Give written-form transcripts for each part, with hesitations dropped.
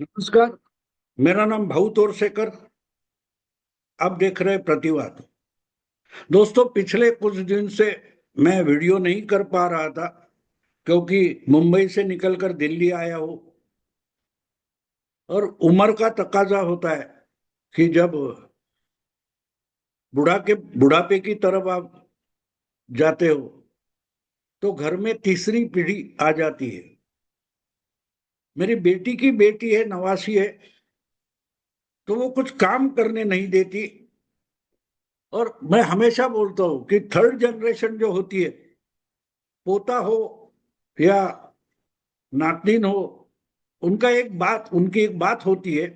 नमस्कार। मेरा नाम भाऊ तोरसेकर। आप देख रहे हैं प्रतिवाद। दोस्तों, पिछले कुछ दिन से मैं वीडियो नहीं कर पा रहा था क्योंकि मुंबई से निकलकर दिल्ली आया हूं। और उम्र का तकाजा होता है कि जब बुढ़ापे की तरफ आप जाते हो तो घर में तीसरी पीढ़ी आ जाती है। मेरी बेटी की बेटी है, नवासी है, तो वो कुछ काम करने नहीं देती। और मैं हमेशा बोलता हूं कि थर्ड जनरेशन जो होती है, पोता हो या नातिन हो, उनकी एक बात होती है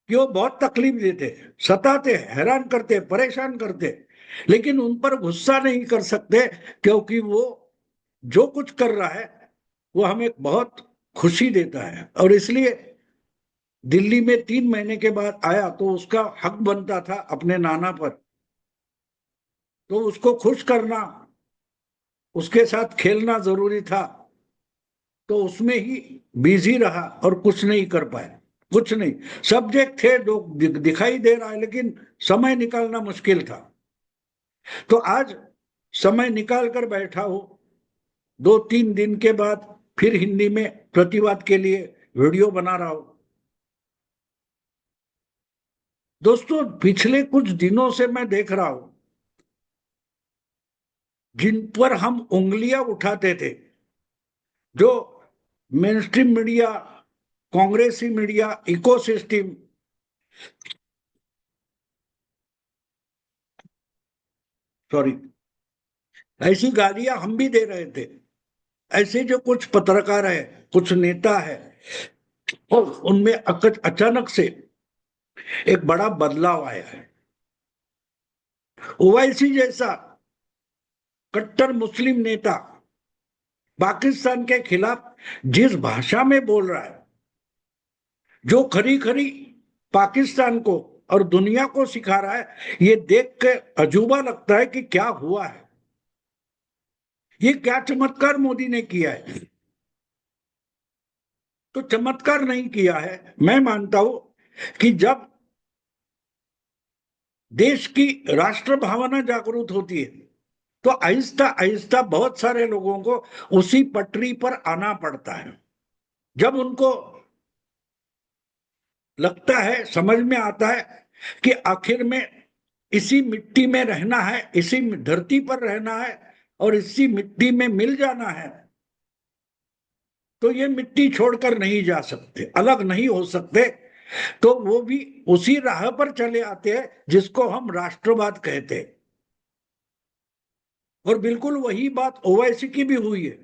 कि वो बहुत तकलीफ देते, सताते, हैरान करते, परेशान करते, लेकिन उन पर गुस्सा नहीं कर सकते क्योंकि वो जो कुछ कर रहा है वो हमें बहुत खुशी देता है। और इसलिए दिल्ली में 3 महीने के बाद आया तो उसका हक बनता था अपने नाना पर, तो उसको खुश करना, उसके साथ खेलना जरूरी था। तो उसमें ही बिजी रहा और कुछ नहीं कर पाया। कुछ नहीं, सब्जेक्ट थे जो दिखाई दे रहा है, लेकिन समय निकालना मुश्किल था। तो आज समय निकाल कर बैठा हूं, 2-3 दिन के बाद फिर हिंदी में प्रतिवाद के लिए वीडियो बना रहा हूं। दोस्तों, पिछले कुछ दिनों से मैं देख रहा हूं, जिन पर हम उंगलियां उठाते थे, जो मेन स्ट्रीम मीडिया, कांग्रेसी मीडिया, इकोसिस्टम, सॉरी, ऐसी गालियां हम भी दे रहे थे। ऐसे जो कुछ पत्रकार है, कुछ नेता है, और उनमें अचानक से एक बड़ा बदलाव आया है। ओवैसी जैसा कट्टर मुस्लिम नेता पाकिस्तान के खिलाफ जिस भाषा में बोल रहा है, जो खरी खरी पाकिस्तान को और दुनिया को सिखा रहा है, ये देख के अजूबा लगता है कि क्या हुआ है, ये क्या चमत्कार मोदी ने किया है। तो चमत्कार नहीं किया है। मैं मानता हूं कि जब देश की राष्ट्र भावना जागरूक होती है तो आहिस्ता आहिस्ता बहुत सारे लोगों को उसी पटरी पर आना पड़ता है। जब उनको लगता है, समझ में आता है कि आखिर में इसी मिट्टी में रहना है, इसी धरती पर रहना है और इसी मिट्टी में मिल जाना है, तो ये मिट्टी छोड़कर नहीं जा सकते, अलग नहीं हो सकते। तो वो भी उसी राह पर चले आते हैं जिसको हम राष्ट्रवाद कहते हैं। और बिल्कुल वही बात ओवैसी की भी हुई है।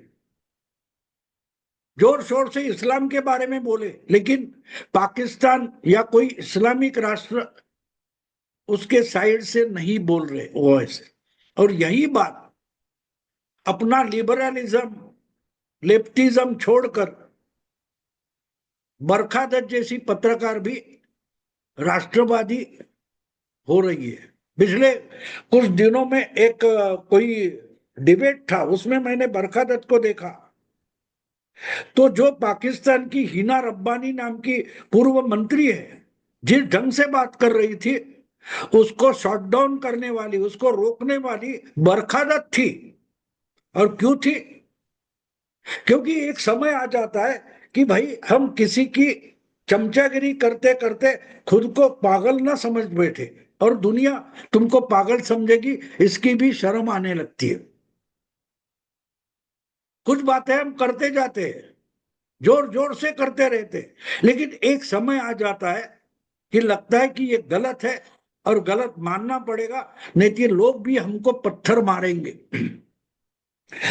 जोर शोर से इस्लाम के बारे में बोले, लेकिन पाकिस्तान या कोई इस्लामिक राष्ट्र उसके साइड से नहीं बोल रहे ओवैसी। और यही बात अपना लिबरलिज्म, लेफ्टिज्म छोड़कर बरखा दत्त जैसी पत्रकार भी राष्ट्रवादी हो रही है। पिछले कुछ दिनों में एक कोई डिबेट था, उसमें मैंने बरखा दत्त को देखा, तो जो पाकिस्तान की हिना रब्बानी नाम की पूर्व मंत्री है, जिस ढंग से बात कर रही थी, उसको शॉट डाउन करने वाली, उसको रोकने वाली बरखा दत्त थी। और क्यों थी? क्योंकि एक समय आ जाता है कि भाई हम किसी की चमचागिरी करते करते खुद को पागल ना समझ बैठे, और दुनिया तुमको पागल समझेगी, इसकी भी शर्म आने लगती है। कुछ बातें हम करते जाते हैं, जोर जोर से करते रहते, लेकिन एक समय आ जाता है कि लगता है कि ये गलत है और गलत मानना पड़ेगा, नहीं तो लोग भी हमको पत्थर मारेंगे।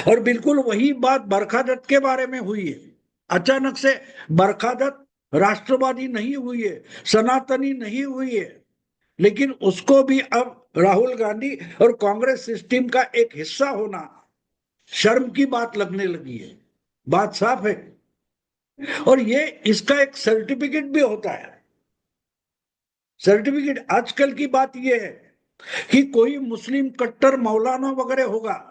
और बिल्कुल वही बात बरखा दत्त के बारे में हुई है। अचानक से बरखा दत्त राष्ट्रवादी नहीं हुई है, सनातनी नहीं हुई है, लेकिन उसको भी अब राहुल गांधी और कांग्रेस सिस्टम का एक हिस्सा होना शर्म की बात लगने लगी है। बात साफ है। और ये इसका एक सर्टिफिकेट भी होता है। सर्टिफिकेट, आजकल की बात यह है कि कोई मुस्लिम कट्टर मौलाना वगैरह होगा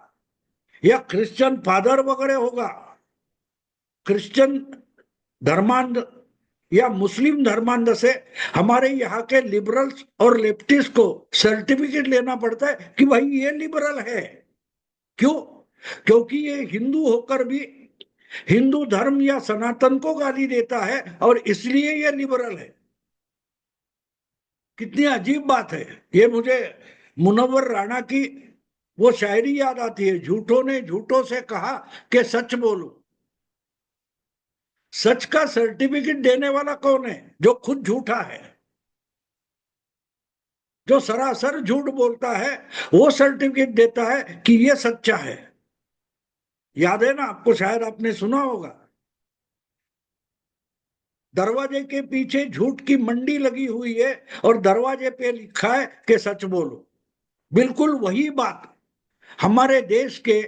या क्रिश्चियन फादर वगैरह होगा, क्रिश्चियन धर्मांध या मुस्लिम धर्मांध से हमारे यहाँ के लिबरल्स और लेफ्टिस्ट को सर्टिफिकेट लेना पड़ता है कि भाई ये लिबरल है। क्यों? क्योंकि ये हिंदू होकर भी हिंदू धर्म या सनातन को गाली देता है और इसलिए ये लिबरल है। कितनी अजीब बात है ये। मुझे मुनव्वर राणा की वो शायरी याद आती है, झूठों ने झूठों से कहा कि सच बोलो। सच का सर्टिफिकेट देने वाला कौन है? जो खुद झूठा है, जो सरासर झूठ बोलता है, वो सर्टिफिकेट देता है कि ये सच्चा है। याद है ना आपको, शायद आपने सुना होगा, दरवाजे के पीछे झूठ की मंडी लगी हुई है और दरवाजे पे लिखा है कि सच बोलो। बिल्कुल वही बात हमारे देश के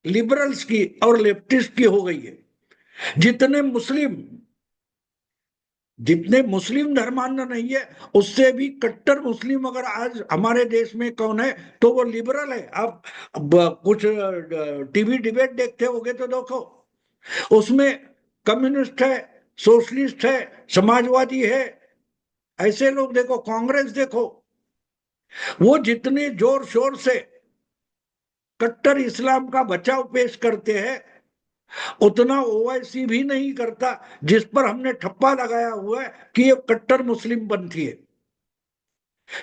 लिबरल्स की और लेफ्टिस्ट की हो गई है। जितने मुस्लिम जितने मुस्लिम धर्मांध नहीं है, उससे भी कट्टर मुस्लिम अगर आज हमारे देश में कौन है तो वो लिबरल है। आप कुछ टीवी डिबेट देखते होगे तो देखो, उसमें कम्युनिस्ट है, सोशलिस्ट है, समाजवादी है, ऐसे लोग देखो, कांग्रेस देखो, वो जितने जोर शोर से कट्टर इस्लाम का बचाव पेश करते हैं, उतना ओवैसी भी नहीं करता जिस पर हमने ठप्पा लगाया हुआ है कि ये कट्टर मुस्लिम पंथी है।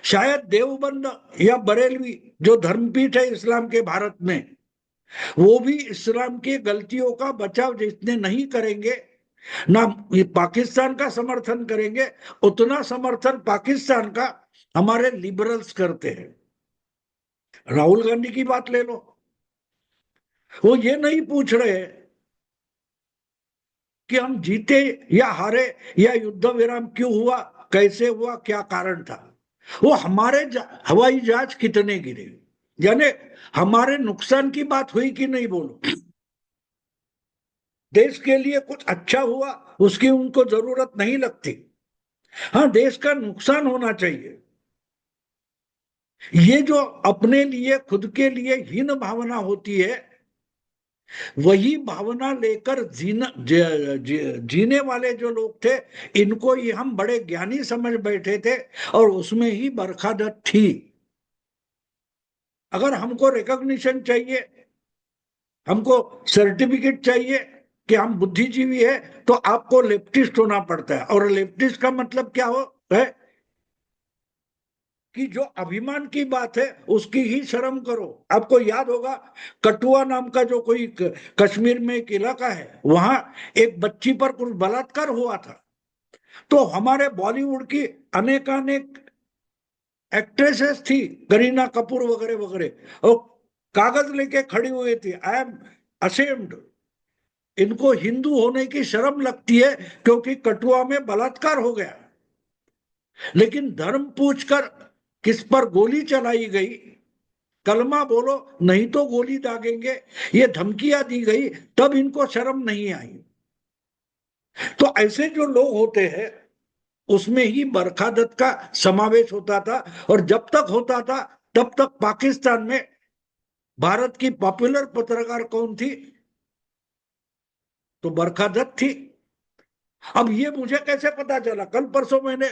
शायद देवबंद या बरेलवी जो धर्मपीठ है इस्लाम के भारत में, वो भी इस्लाम की गलतियों का बचाव जितने नहीं करेंगे, ना पाकिस्तान का समर्थन करेंगे, उतना समर्थन पाकिस्तान का हमारे लिबरल्स करते हैं। राहुल गांधी की बात ले लो, वो ये नहीं पूछ रहे कि हम जीते या हारे या युद्ध विराम क्यों हुआ, कैसे हुआ, क्या कारण था। वो हमारे हवाई जहाज कितने गिरे, यानी हमारे नुकसान की बात हुई कि नहीं, बोलो। देश के लिए कुछ अच्छा हुआ उसकी उनको जरूरत नहीं लगती। हाँ, देश का नुकसान होना चाहिए। ये जो अपने लिए खुद के लिए हीन भावना होती है, वही भावना लेकर जीने वाले जो लोग थे, इनको ही हम बड़े ज्ञानी समझ बैठे थे और उसमें ही बरखादत थी। अगर हमको रिकॉग्निशन चाहिए, हमको सर्टिफिकेट चाहिए कि हम बुद्धिजीवी है, तो आपको लेफ्टिस्ट होना पड़ता है। और लेफ्टिस्ट का मतलब क्या हो है कि जो अभिमान की बात है उसकी ही शर्म करो। आपको याद होगा, कठुआ नाम का जो कोई कश्मीर में एक इलाका है, वहां एक बच्ची पर कुछ बलात्कार हुआ था, तो हमारे बॉलीवुड की अनेकानेक एक्ट्रेसेस थी, करीना कपूर वगैरह वगैरह, और कागज लेके खड़ी हुई थी, आई एम असेम्ड। इनको हिंदू होने की शर्म लगती है क्योंकि कठुआ में बलात्कार हो गया, लेकिन धर्म पूछकर किस पर गोली चलाई गई, कलमा बोलो नहीं तो गोली दागेंगे, ये धमकियां दी गई, तब इनको शर्म नहीं आई। तो ऐसे जो लोग होते हैं उसमें ही बरखादत का समावेश होता था। और जब तक होता था तब तक पाकिस्तान में भारत की पॉपुलर पत्रकार कौन थी? तो बरखादत थी। अब ये मुझे कैसे पता चला? कल परसों मैंने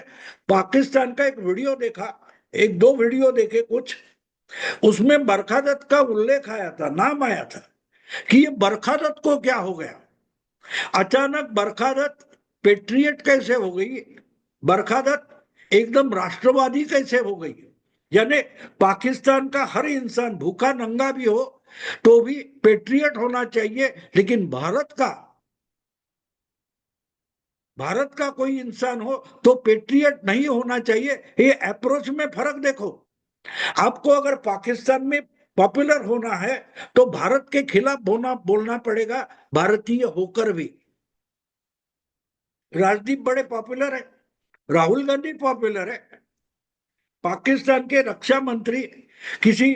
पाकिस्तान का एक वीडियो देखा, एक दो वीडियो देखे कुछ, उसमें बरखादत का उल्लेख आया था, नाम आया था कि ये बरखादत को क्या हो गया, अचानक बरखादत पेट्रियट कैसे हो गई, बरखादत एकदम राष्ट्रवादी कैसे हो गई। यानी पाकिस्तान का हर इंसान भूखा नंगा भी हो तो भी पेट्रियट होना चाहिए, लेकिन भारत का कोई इंसान हो तो पेट्रियट नहीं होना चाहिए। ये अप्रोच में फर्क देखो। आपको अगर पाकिस्तान में पॉपुलर होना है तो भारत के खिलाफ बोलना पड़ेगा, भारतीय होकर भी। राजदीप बड़े पॉपुलर है, राहुल गांधी पॉपुलर है, पाकिस्तान के रक्षा मंत्री किसी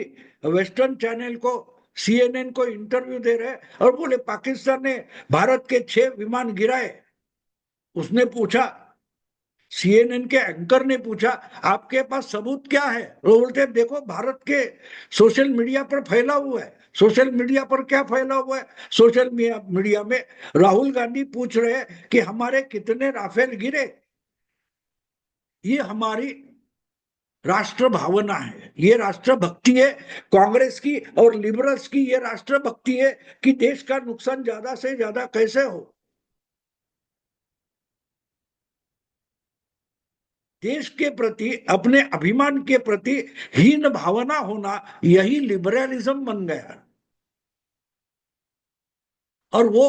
वेस्टर्न चैनल को, सीएनएन को इंटरव्यू दे रहे और बोले पाकिस्तान ने भारत के 6 विमान गिराए। उसने पूछा, सीएनएन के एंकर ने पूछा, आपके पास सबूत क्या है? वो बोलते देखो भारत के सोशल मीडिया पर फैला हुआ है। सोशल मीडिया पर क्या फैला हुआ है? सोशल मीडिया में राहुल गांधी पूछ रहे हैं कि हमारे कितने राफेल गिरे। ये हमारी राष्ट्र भावना है, ये राष्ट्र भक्ति है कांग्रेस की और लिबरल्स की। ये राष्ट्र भक्ति है कि देश का नुकसान ज्यादा से ज्यादा कैसे हो। देश के प्रति, अपने अभिमान के प्रति हीन भावना होना, यही लिबरलिज्म बन गया। और वो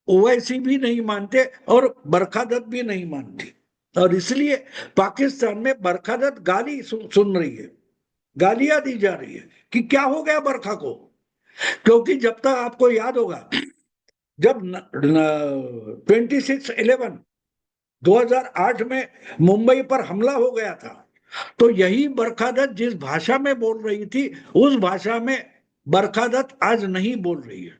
ओवैसी भी नहीं मानते और बरखादत भी नहीं मानती। और इसलिए पाकिस्तान में बरखादत गाली सुन रही है, गालियां दी जा रही है कि क्या हो गया बरखा को। क्योंकि जब तक आपको याद होगा, जब 26/11 2008 में मुंबई पर हमला हो गया था, तो यही बरखादत जिस भाषा में बोल रही थी, उस भाषा में बरखादत आज नहीं बोल रही है।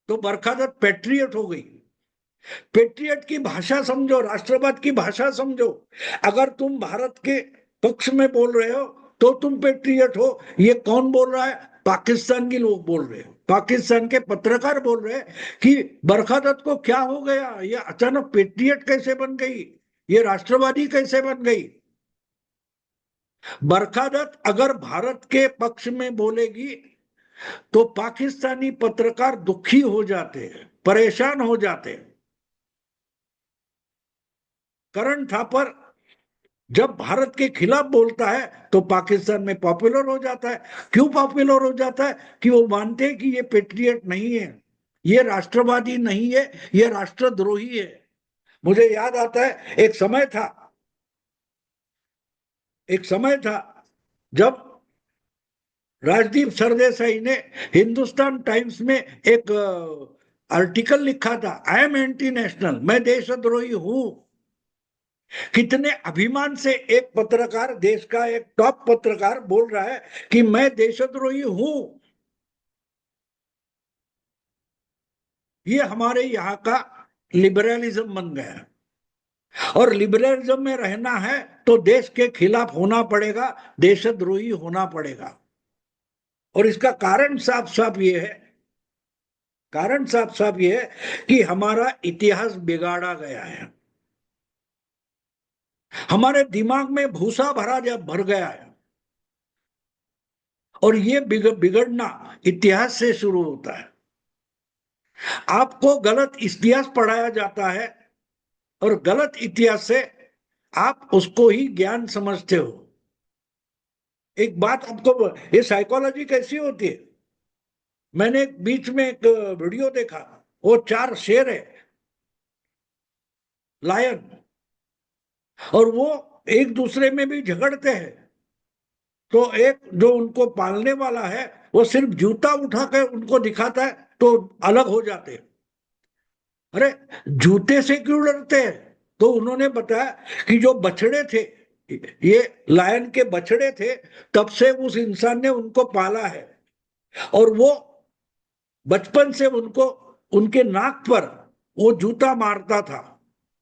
तो बरखादत पैट्रियट हो गई। पेट्रियट की भाषा समझो, राष्ट्रवाद की भाषा समझो। अगर तुम भारत के पक्ष में बोल रहे हो तो तुम पेट्रियट हो। ये कौन बोल रहा है? पाकिस्तान के लोग बोल रहे हैं, पाकिस्तान के पत्रकार बोल रहे हैं कि बरखादत को क्या हो गया, ये अचानक पेट्रियट कैसे बन गई, ये राष्ट्रवादी कैसे बन गई। बरखादत अगर भारत के पक्ष में बोलेगी तो पाकिस्तानी पत्रकार दुखी हो जाते हैं, परेशान हो जाते हैं। करण थापर जब भारत के खिलाफ बोलता है तो पाकिस्तान में पॉपुलर हो जाता है। क्यों पॉपुलर हो जाता है? कि वो मानते हैं कि ये पेट्रियट नहीं है, ये राष्ट्रवादी नहीं है, ये राष्ट्रद्रोही है। मुझे याद आता है, एक समय था जब राजदीप सरदेसाई ने हिंदुस्तान टाइम्स में एक आर्टिकल लिखा था, आई एम एंटी नेशनल, मैं देशद्रोही हूं। कितने अभिमान से एक पत्रकार, देश का एक टॉप पत्रकार बोल रहा है कि मैं देशद्रोही हूं। ये हमारे यहाँ का लिबरलिज्म बन गया। और लिबरलिज्म में रहना है तो देश के खिलाफ होना पड़ेगा, देशद्रोही होना पड़ेगा। और इसका कारण साफ साफ ये है, कारण साफ साफ ये है कि हमारा इतिहास बिगाड़ा गया है। हमारे दिमाग में भूसा भर गया है। और ये बिगड़ना इतिहास से शुरू होता है। आपको गलत इतिहास पढ़ाया जाता है और गलत इतिहास से आप उसको ही ज्ञान समझते हो। एक बात आपको, ये साइकोलॉजी कैसी होती है। मैंने बीच में एक वीडियो देखा, वो 4 शेर है, लायन, और वो एक दूसरे में भी झगड़ते हैं। तो एक जो उनको पालने वाला है, वो सिर्फ जूता उठा कर उनको दिखाता है तो अलग हो जाते हैं। अरे जूते से क्यों डरते हैं? तो उन्होंने बताया कि जो बछड़े थे, ये लायन के बछड़े थे, तब से उस इंसान ने उनको पाला है। और वो बचपन से उनको, उनके नाक पर वो जूता मारता था।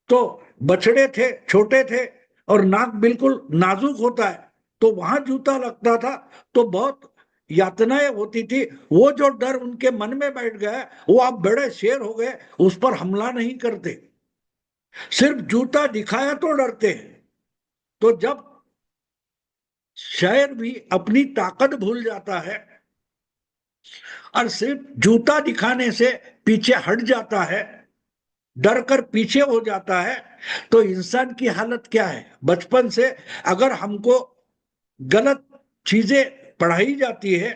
तो बछड़े थे, छोटे थे, और नाक बिल्कुल नाजुक होता है, तो वहां जूता लगता था तो बहुत यातनाएं होती थी। वो जो डर उनके मन में बैठ गया, वो अब बड़े शेर हो गए, उस पर हमला नहीं करते, सिर्फ जूता दिखाया तो डरते हैं। तो जब शेर भी अपनी ताकत भूल जाता है और सिर्फ जूता दिखाने से पीछे हट जाता है, डर कर पीछे हो जाता है, तो इंसान की हालत क्या है? बचपन से अगर हमको गलत चीजें पढ़ाई जाती है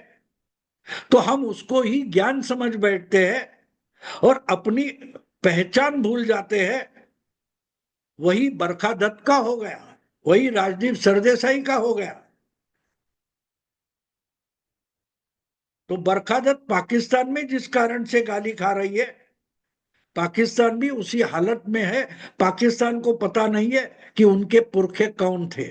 तो हम उसको ही ज्ञान समझ बैठते हैं और अपनी पहचान भूल जाते हैं। वही बरखा दत्त का हो गया, वही राजदीप सरदेसाई का हो गया। तो बरखा दत्त पाकिस्तान में जिस कारण से गाली खा रही है, पाकिस्तान भी उसी हालत में है। पाकिस्तान को पता नहीं है कि उनके पुरखे कौन थे।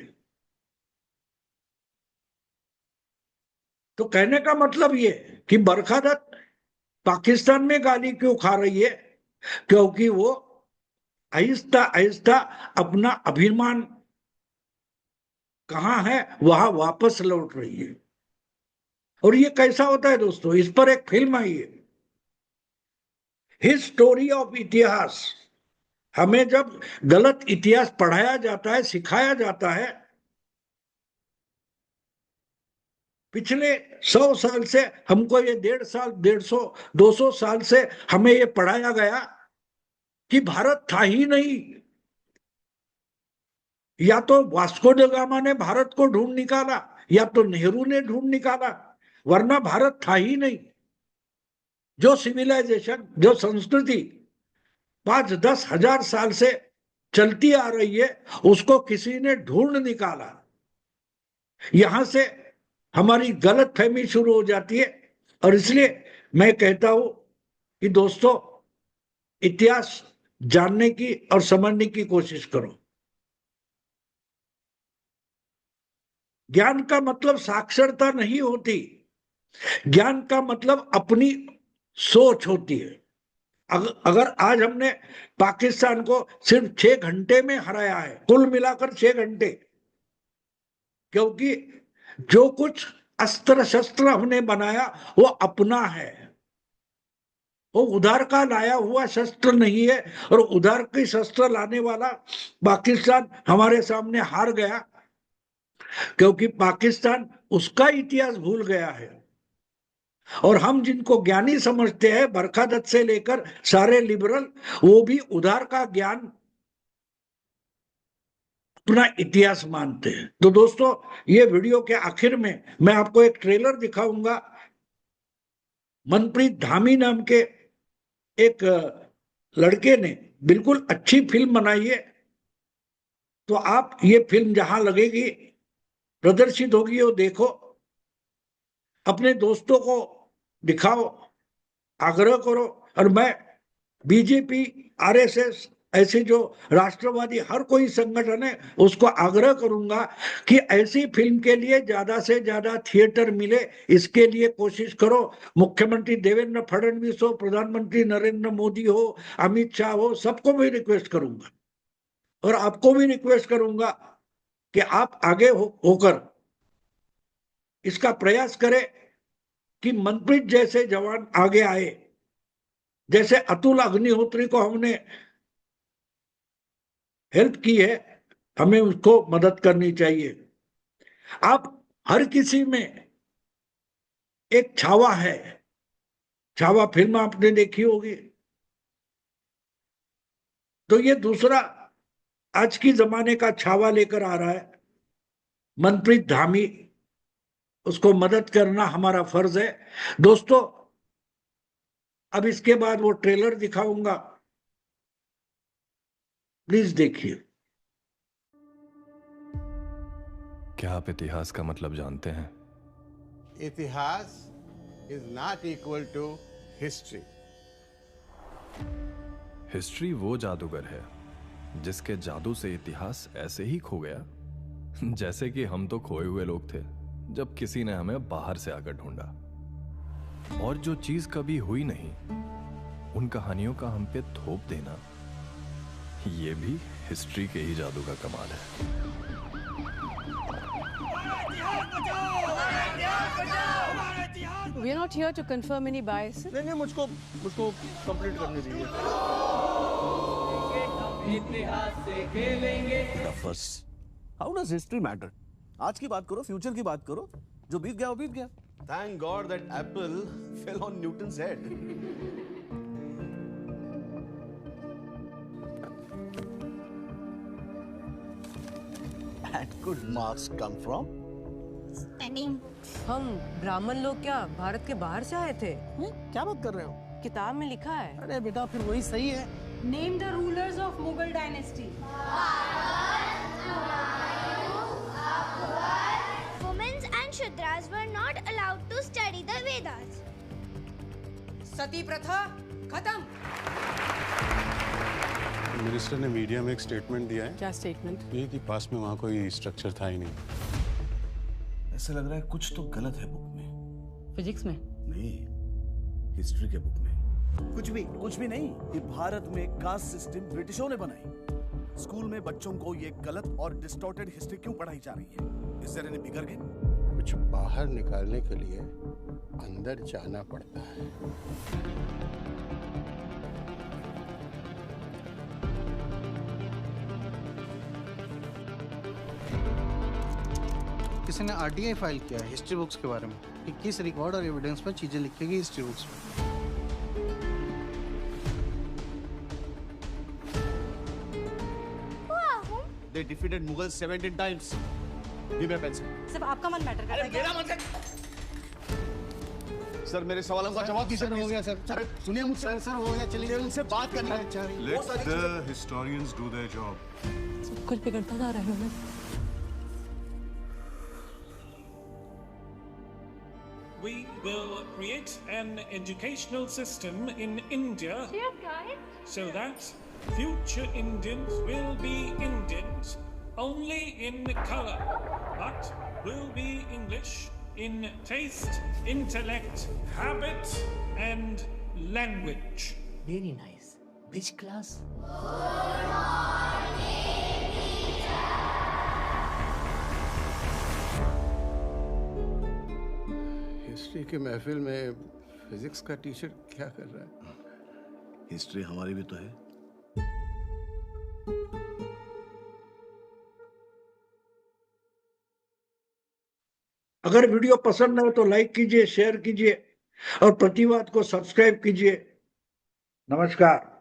तो कहने का मतलब ये कि बरखा दत्त पाकिस्तान में गाली क्यों खा रही है? क्योंकि वो आहिस्ता आहिस्ता अपना अभिमान कहाँ है वहां वापस लौट रही है। और ये कैसा होता है दोस्तों, इस पर एक फिल्म आई है, हिज स्टोरी ऑफ इतिहास। हमें जब गलत इतिहास पढ़ाया जाता है, सिखाया जाता है, पिछले 100 साल से हमको ये 150 साल, 150, 200 साल से हमें ये पढ़ाया गया कि भारत था ही नहीं। या तो वास्को ड गामा ने भारत को ढूंढ निकाला, या तो नेहरू ने ढूंढ निकाला, वरना भारत था ही नहीं। जो सिविलाइजेशन, जो संस्कृति 5-10 हजार साल से चलती आ रही है, उसको किसी ने ढूंढ निकाला। यहां से हमारी गलत फहमी शुरू हो जाती है। और इसलिए मैं कहता हूं कि दोस्तों, इतिहास जानने की और समझने की कोशिश करो। ज्ञान का मतलब साक्षरता नहीं होती, ज्ञान का मतलब अपनी सोच होती है। अगर आज हमने पाकिस्तान को सिर्फ 6 घंटे में हराया है, कुल मिलाकर 6 घंटे, क्योंकि जो कुछ अस्त्र शस्त्र हमने बनाया वो अपना है, वो उधार का लाया हुआ शस्त्र नहीं है। और उधार के शस्त्र लाने वाला पाकिस्तान हमारे सामने हार गया, क्योंकि पाकिस्तान उसका इतिहास भूल गया है। और हम जिनको ज्ञानी समझते हैं, बरखा दत्त से लेकर सारे लिबरल, वो भी उधार का ज्ञान अपना इतिहास मानते हैं। तो दोस्तों, ये वीडियो के आखिर में मैं आपको एक ट्रेलर दिखाऊंगा। मनप्रीत धामी नाम के एक लड़के ने बिल्कुल अच्छी फिल्म बनाई है। तो आप ये फिल्म जहां लगेगी, प्रदर्शित होगी, वो देखो, अपने दोस्तों को दिखाओ, आग्रह करो। और मैं बीजेपी, आरएसएस, ऐसे जो राष्ट्रवादी हर कोई संगठन है, उसको आग्रह करूंगा कि ऐसी फिल्म के लिए ज्यादा से ज्यादा थिएटर मिले, इसके लिए कोशिश करो। मुख्यमंत्री देवेंद्र फडणवीस हो, प्रधानमंत्री नरेंद्र मोदी हो, अमित शाह हो, सबको मैं रिक्वेस्ट करूंगा। और आपको भी रिक्वेस्ट करूंगा कि आप आगे होकर इसका प्रयास करें कि मनप्रीत जैसे जवान आगे आए। जैसे अतुल अग्निहोत्री को हमने हेल्प की है, हमें उसको मदद करनी चाहिए। आप हर किसी में एक छावा है। छावा फिल्म आपने देखी होगी। तो ये दूसरा आज की जमाने का छावा लेकर आ रहा है मनप्रीत धामी, उसको मदद करना हमारा फर्ज है। दोस्तों, अब इसके बाद वो ट्रेलर दिखाऊंगा, प्लीज देखिए। क्या आप इतिहास का मतलब जानते हैं? इतिहास is not equal to history. History वो जादूगर है जिसके जादू से इतिहास ऐसे ही खो गया जैसे कि हम तो खोए हुए लोग थे जब किसी ने हमें बाहर से आकर ढूंढा। और जो चीज कभी हुई नहीं, उन कहानियों का हम पे थोप देना, ये भी हिस्ट्री के ही जादू का कमाल है। We are not here to confirm any biases. नहीं, मुझको कंप्लीट करने दीजिए। How does history matter? आज की बात करो, फ्यूचर की बात करो, जो बीत गया वो बीत गया। Thank God that apple fell on Newton's head. And good marks come from? Studying. हम ब्राह्मण लोग क्या भारत के बाहर से आए थे? क्या बात कर रहे हो? किताब में लिखा है। अरे बेटा, फिर वही सही है। Name the rulers of Mughal dynasty. Women and Shudras were not allowed to study the Vedas. सती प्रथा खत्म। मिनिस्टर ने मीडिया में एक स्टेटमेंट दिया है। क्या स्टेटमेंट? ये कि पास में वहाँ कोई स्ट्रक्चर था ही नहीं। ऐसा लग रहा है कुछ तो गलत है बुक में। फिजिक्स में? नहीं, हिस्ट्री के बुक में। कुछ भी नहीं। ये भारत में कास्ट सिस्टम ब्रिटिशों ने बनाई। स्कूल में बच्चों को ये गलत और डिस्टॉर्टेड हिस्ट्री क्यों पढ़ाई जा रही है? Is there any bigger game? कुछ बाहर निकालने के लिए अंदर जाना पड़ता है। किसी ने आरटीआई फाइल किया है हिस्ट्री बुक्स के बारे में कि किस रिकॉर्ड और एविडेंस पर चीजें लिखी गई हिस्ट्री बुक्स में। They defeated Mughals 17 times. Give me a pencil. सिर्फ आपका मन मैटर करता है क्या? सर मेरे सवालों का जवाब दीजिए। हो गया सर सुनिए मुझसे सर हो गया चलिए उनसे बात करनी है। Let the historians do their job. सब कुछ बिगड़ता जा रहा है Rohit. We will create an educational system in India so that future Indians will be Indians only in color, but will be English in taste, intellect, habit, and language. Very nice. Which class? History की महफिल में physics का teacher क्या कर रहा है? History हमारी भी तो है। अगर वीडियो पसंद आए तो लाइक कीजिए, शेयर कीजिए और प्रतिवाद को सब्सक्राइब कीजिए। नमस्कार।